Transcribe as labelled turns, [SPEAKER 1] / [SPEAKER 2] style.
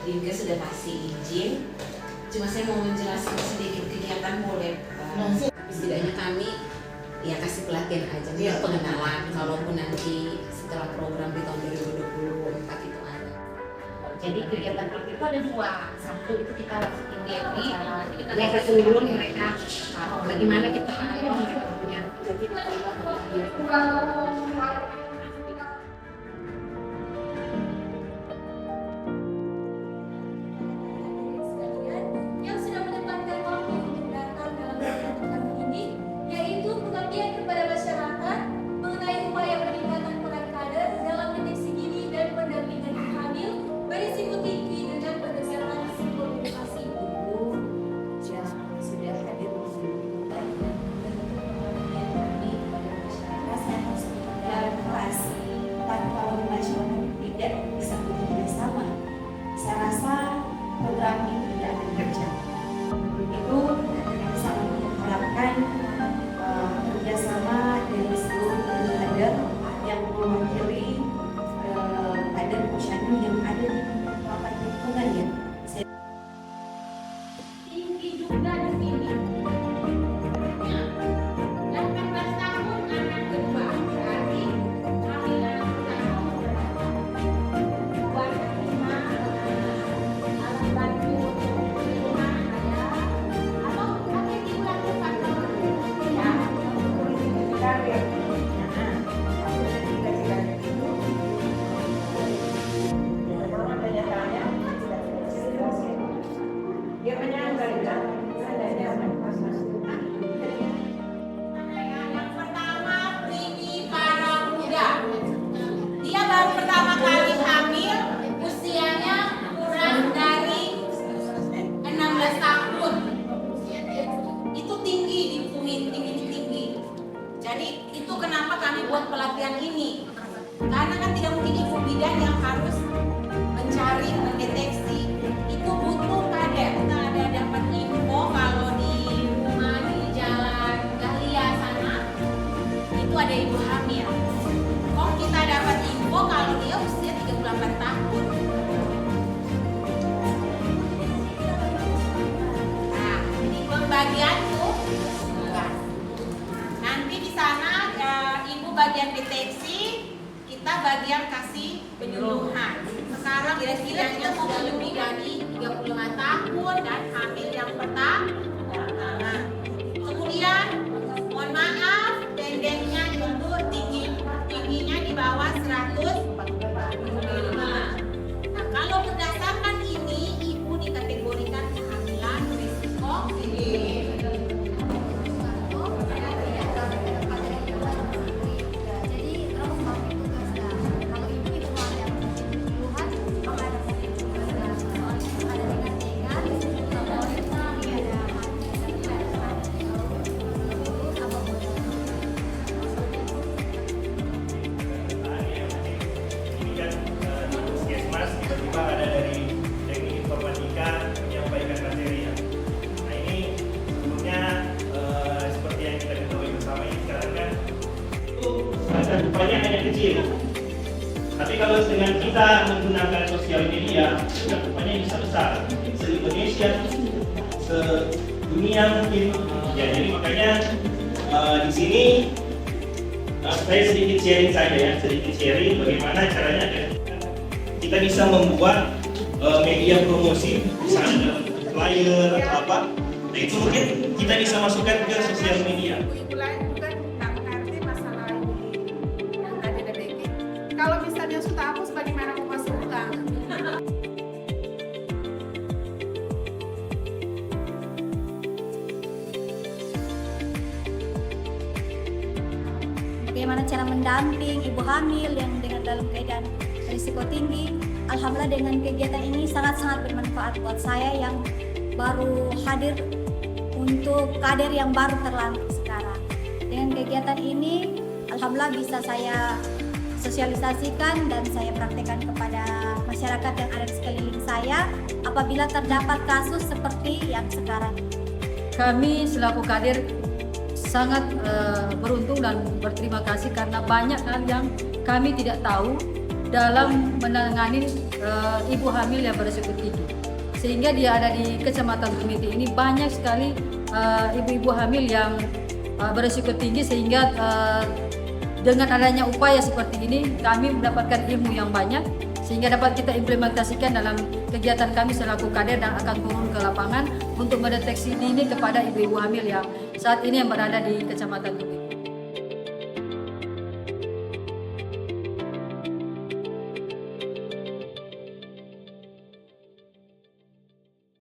[SPEAKER 1] Dinka sudah kasih izin, cuma saya mau menjelaskan sedikit kegiatan boleh. Setidaknya kami ya kasih pelatihan aja, pengenalan, kalaupun nanti setelah program di tahun 2024 itu ada.
[SPEAKER 2] Jadi kegiatan itu ada dua, satu itu kita lakukan DMI, mereka seluruh mereka bagaimana kita punya.
[SPEAKER 3] Program ini tidak akan kerja. Itu sangat mengharapkan kerjasama dari seluruh kader yang mewakili kader posyandu yang ada di beberapa lingkungan ya.
[SPEAKER 2] Tinggi juga di sini. 18 tahun anak kedua, berarti kami pertama kali hamil, usianya kurang dari 16 tahun. Itu tinggi, tinggi. Jadi itu kenapa kami buat pelatihan ini. Karena kan tidak mungkin ibu bidan yang harus mencari, mendeteksi. Itu butuh kader. Kita ada dapat info kalau di rumah di Jalan Dahlia sana itu ada ibu hamil. Kok kita dapat info kalau dia usia 38 tahun. Nah, di pembagian tuh nanti di sana ibu bagian deteksi, kita bagian kasih penyuluhan. Sekarang kira-kira kita mau lebih dari 35 tahun dan hamil yang pertama. Nah, kemudian mohon maaf, pendeknya itu tingginya di bawah 145. Nah, kalau berdasarkan ini, ibu dikategorikan kehamilan risiko tinggi.
[SPEAKER 4] Tiba-tiba ada dari teknik informatika menyampaikan materi ya. Nah ini sebetulnya seperti yang kita ketahui bersama ini sekarang kan itu cakupannya hanya kecil. Tapi kalau dengan kita menggunakan sosial media, cakupannya bisa besar. Se-Indonesia, se-dunia mungkin. Ya jadi makanya di sini saya sedikit sharing saja ya, bagaimana caranya kita bisa membuat media promosi, misalnya dalam flyer atau apa. Nah itu mungkin kita bisa masukkan ke sosial media.
[SPEAKER 5] Ibu lain juga tak mengerti masalah yang tadi ada bikin. Kalau misalnya sudah hapus, bagaimana mau masuk utang?
[SPEAKER 3] Bagaimana cara mendamping ibu hamil yang dengan dalam keadaan risiko tinggi. Alhamdulillah dengan kegiatan ini sangat-sangat bermanfaat buat saya yang baru hadir untuk kader yang baru terlantik sekarang. Dengan kegiatan ini alhamdulillah bisa saya sosialisasikan dan saya praktekkan kepada masyarakat yang ada di sekeliling saya apabila terdapat kasus seperti yang sekarang.
[SPEAKER 6] kami selaku kader sangat beruntung dan berterima kasih karena banyak hal yang kami tidak tahu dalam menangani ibu hamil yang berisiko tinggi. Sehingga dia ada di Kecamatan Tumiti ini banyak sekali ibu-ibu hamil yang berisiko tinggi, sehingga dengan adanya upaya seperti ini kami mendapatkan ilmu yang banyak sehingga dapat kita implementasikan dalam kegiatan kami selaku kader dan akan turun ke lapangan untuk mendeteksi dini kepada ibu-ibu hamil yang saat ini yang berada di Kecamatan Tumiti.